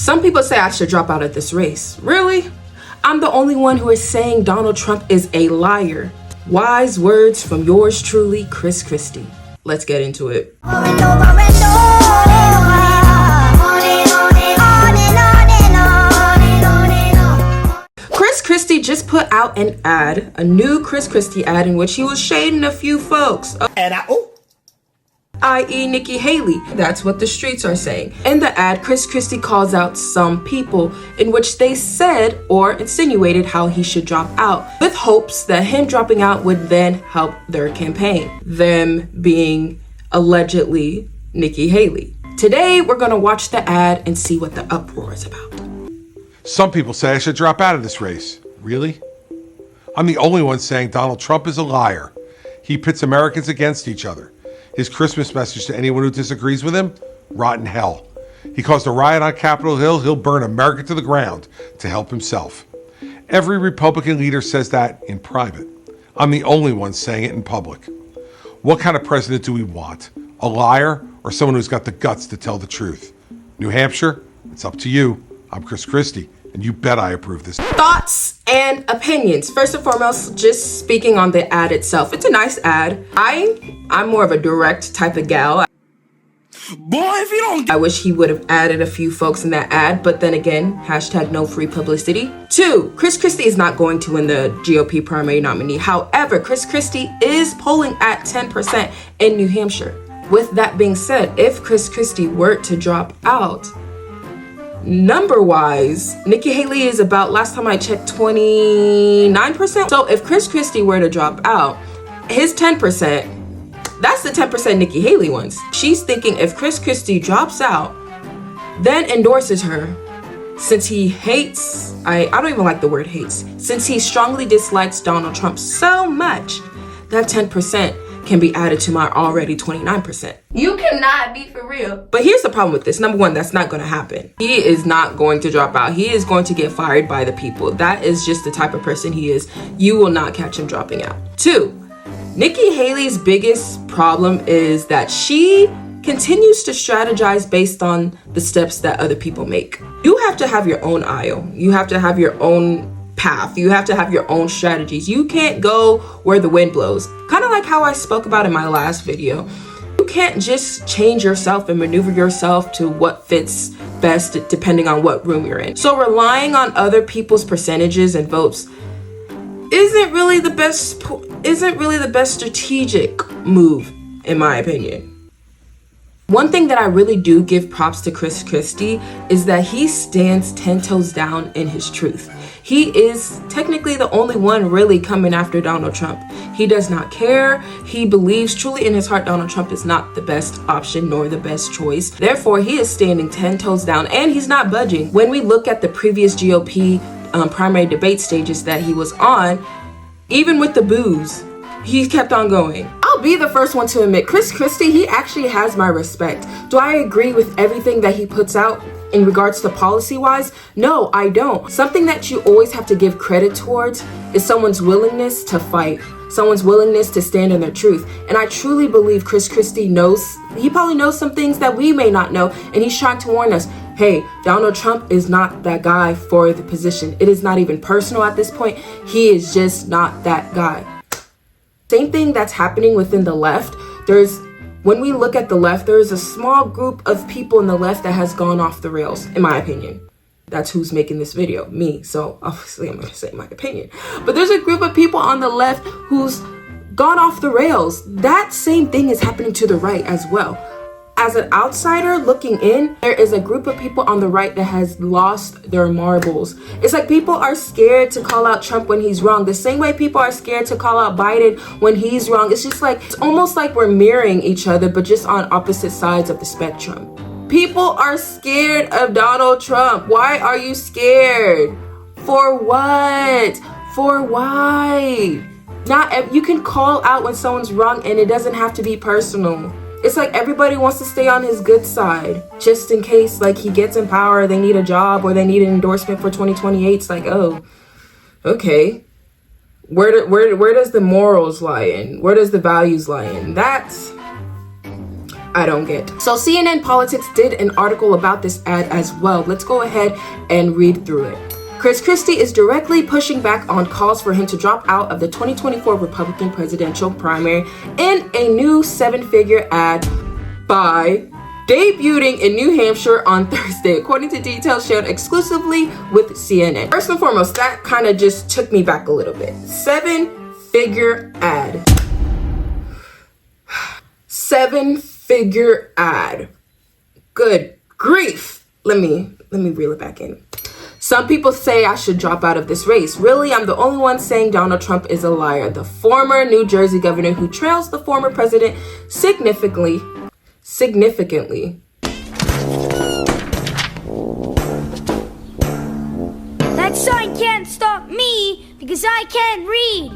Some people say I should drop out of this race. Really? I'm the only one who is saying Donald Trump is a liar. Wise words from yours truly, Christie. Let's get into it. Christie just put out an ad, a new Christie ad, in which he was shading a few folks. I.e. Nikki Haley. That's what the streets are saying. In the ad, Christie calls out some people in which they said or insinuated how he should drop out, with hopes that him dropping out would then help their campaign. Them being allegedly Nikki Haley. Today, we're gonna watch the ad and see what the uproar is about. Some people say I should drop out of this race. Really? I'm the only one saying Donald Trump is a liar. He pits Americans against each other. His Christmas message to anyone who disagrees with him? Rotten hell. He caused a riot on Capitol Hill. He'll burn America to the ground to help himself. Every Republican leader says that in private. I'm the only one saying it in public. What kind of president do we want? A liar or someone who's got the guts to tell the truth? New Hampshire, it's up to you. I'm Christie, and you bet I approve this. Thoughts and opinions. First and foremost, just speaking on the ad itself. It's a nice ad. I'm more of a direct type of gal. Boy, if you don't... I wish he would have added a few folks in that ad, but then again, hashtag no free publicity. 2, Christie is not going to win the GOP primary nominee. However, Christie is polling at 10% in New Hampshire. With that being said, if Christie were to drop out, number-wise, Nikki Haley is about, last time I checked, 29%. So if Christie were to drop out, his 10%, that's the 10% Nikki Haley wants. She's thinking if Christie drops out, then endorses her, since he hates, I don't even like the word hates, since he strongly dislikes Donald Trump so much, that 10% can be added to my already 29%. You cannot be for real. But here's the problem with this. Number one, that's not going to happen. He is not going to drop out. He is going to get fired by the people. That is just the type of person he is. You will not catch him dropping out. 2, Nikki Haley's biggest problem is that she continues to strategize based on the steps that other people make. You have to have your own aisle. You have to have your own path. You have to have your own strategies. You can't go where the wind blows. Kind of like how I spoke about in my last video. You can't just change yourself and maneuver yourself to what fits best depending on what room you're in. So relying on other people's percentages and votes isn't really the best strategic move, in my opinion. One thing that I really do give props to Christie is that he stands 10 toes down in his truth. He is technically the only one really coming after Donald Trump. He does not care. He believes truly in his heart Donald Trump is not the best option nor the best choice. Therefore, he is standing 10 toes down and he's not budging. When we look at the previous GOP primary debate stages that he was on, even with the boos, he kept on going. I'll be the first one to admit, Christie, he actually has my respect. Do I agree with everything that he puts out in regards to policy-wise? No, I don't. Something that you always have to give credit towards is someone's willingness to fight, someone's willingness to stand in their truth. And I truly believe Christie knows, he probably knows some things that we may not know, and he's trying to warn us, hey, Donald Trump is not that guy for the position. It is not even personal at this point. He is just not that guy. Same thing that's happening within the left. When we look at the left, there's a small group of people in the left that has gone off the rails, in my opinion. That's who's making this video, me. So obviously I'm going to say my opinion. But there's a group of people on the left who's gone off the rails. That same thing is happening to the right as well. As an outsider looking in, there is a group of people on the right that has lost their marbles. It's like people are scared to call out Trump when he's wrong. The same way people are scared to call out Biden when he's wrong. It's just like, it's almost like we're mirroring each other, but just on opposite sides of the spectrum. People are scared of Donald Trump. Why are you scared? For what? For why? You can call out when someone's wrong and it doesn't have to be personal. It's like everybody wants to stay on his good side just in case like he gets in power, they need a job or they need an endorsement for 2028. It's like, oh, okay. Where does the morals lie in? Where does the values lie in? I don't get. So CNN Politics did an article about this ad as well. Let's go ahead and read through it. Christie is directly pushing back on calls for him to drop out of the 2024 Republican presidential primary in a new 7-figure ad by debuting in New Hampshire on Thursday, according to details shared exclusively with CNN. First and foremost, that kind of just took me back a little bit. 7-figure ad. 7-figure ad. Good grief. Let me reel it back in. Some people say I should drop out of this race. Really, I'm the only one saying Donald Trump is a liar. The former New Jersey governor who trails the former president significantly. That sign can't stop me because I can't read.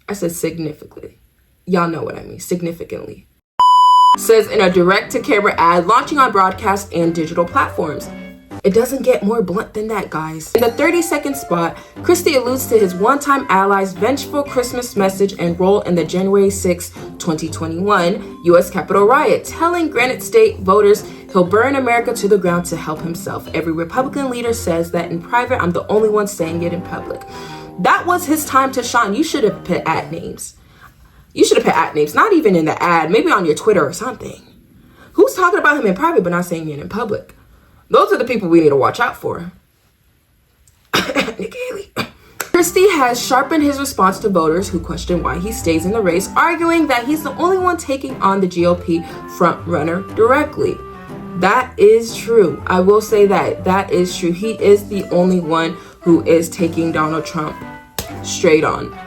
I said significantly. Y'all know what I mean. Significantly. Says in a direct-to-camera ad launching on broadcast and digital platforms. It doesn't get more blunt than that, guys. In the 30-second spot, Christie alludes to his one-time ally's vengeful Christmas message and role in the January 6, 2021 U.S. Capitol riot, telling Granite State voters he'll burn America to the ground to help himself. Every Republican leader says that in private. I'm the only one saying it in public. That was his time to shine. You should have put ad names. You should have put ad names, not even in the ad, maybe on your Twitter or something. Who's talking about him in private but not saying it in public? Those are the people we need to watch out for. Nikki Haley. Christie has sharpened his response to voters who question why he stays in the race, arguing that he's the only one taking on the GOP frontrunner directly. That is true. I will say that. That is true. He is the only one who is taking Donald Trump straight on.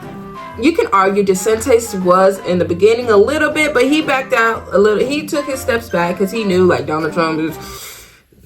You can argue DeSantis was in the beginning a little bit, but he backed out a little. He took his steps back because he knew like Donald Trump's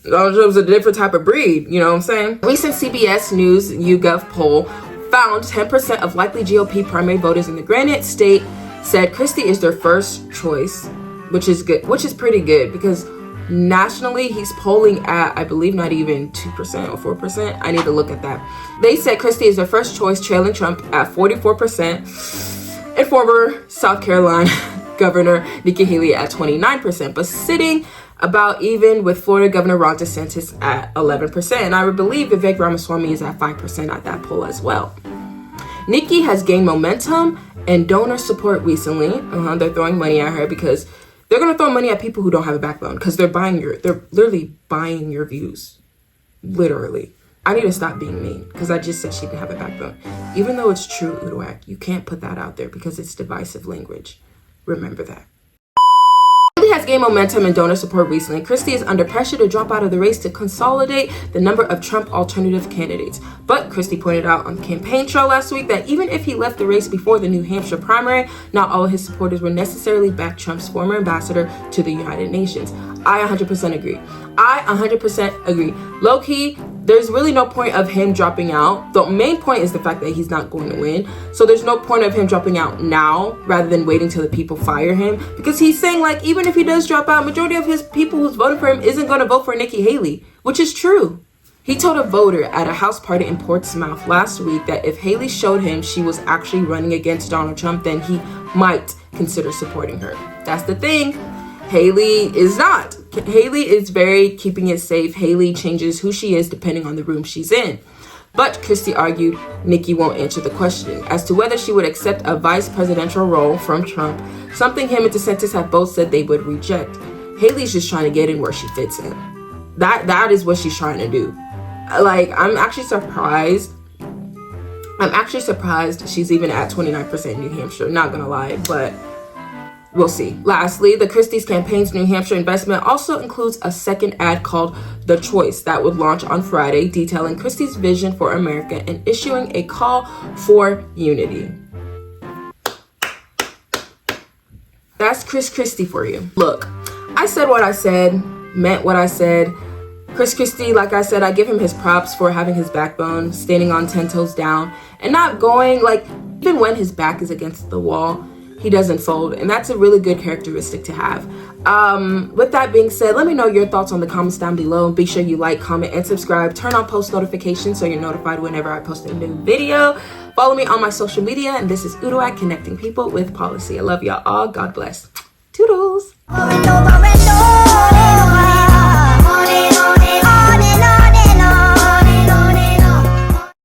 a different type of breed. You know what I'm saying? Recent CBS News YouGov poll found 10% of likely GOP primary voters in the Granite State said Christie is their first choice, which is good, which is pretty good because nationally he's polling at, I believe, not even 2% or 4%. I need to look at that. They said Christie is their first choice, trailing Trump at 44% and former South Carolina Governor Nikki Haley at 29%, but sitting about even with Florida Governor Ron DeSantis at 11%. And I would believe Vivek Ramaswamy is at 5% at that poll as well. Nikki has gained momentum and donor support recently. They're throwing money at her because they're going to throw money at people who don't have a backbone because they're literally buying your views. Literally. I need to stop being mean because I just said she didn't have a backbone. Even though it's true, Udoak, you can't put that out there because it's divisive language. Remember that. Has gained momentum and donor support recently. Christie is under pressure to drop out of the race to consolidate the number of Trump alternative candidates. But Christie pointed out on the campaign trail last week that even if he left the race before the New Hampshire primary, not all of his supporters will necessarily back Trump's former ambassador to the United Nations. I 100% agree. I 100% agree. Low-key, there's really no point of him dropping out. The main point is the fact that he's not going to win. So there's no point of him dropping out now rather than waiting till the people fire him. Because he's saying, like, even if he does drop out, majority of his people who's voting for him isn't going to vote for Nikki Haley, which is true. He told a voter at a house party in Portsmouth last week that if Haley showed him she was actually running against Donald Trump, then he might consider supporting her. That's the thing. Haley is not. Haley is very keeping it safe. Haley changes who she is depending on the room she's in. But Christie argued Nikki won't answer the question as to whether she would accept a vice presidential role from Trump, something him and DeSantis have both said they would reject. Haley's just trying to get in where she fits in. That is what she's trying to do. Like, I'm actually surprised she's even at 29% in New Hampshire. Not gonna lie, but we'll see. Lastly, the Christie's campaign's New Hampshire investment also includes a second ad called The Choice that would launch on Friday, detailing Christie's vision for America and issuing a call for unity. That's Christie for you. Look, I said what I said, meant what I said. Christie, like I said, I give him his props for having his backbone, standing on 10 toes down, and not going, like, even when his back is against the wall, he doesn't fold, and that's a really good characteristic to have. With that being said, let me know your thoughts on the comments down below, and be sure you like, comment, and subscribe. Turn on post notifications so you're notified whenever I post a new video. Follow me on my social media, and this is Udoak, connecting people with policy. I love y'all all. God bless. Toodles.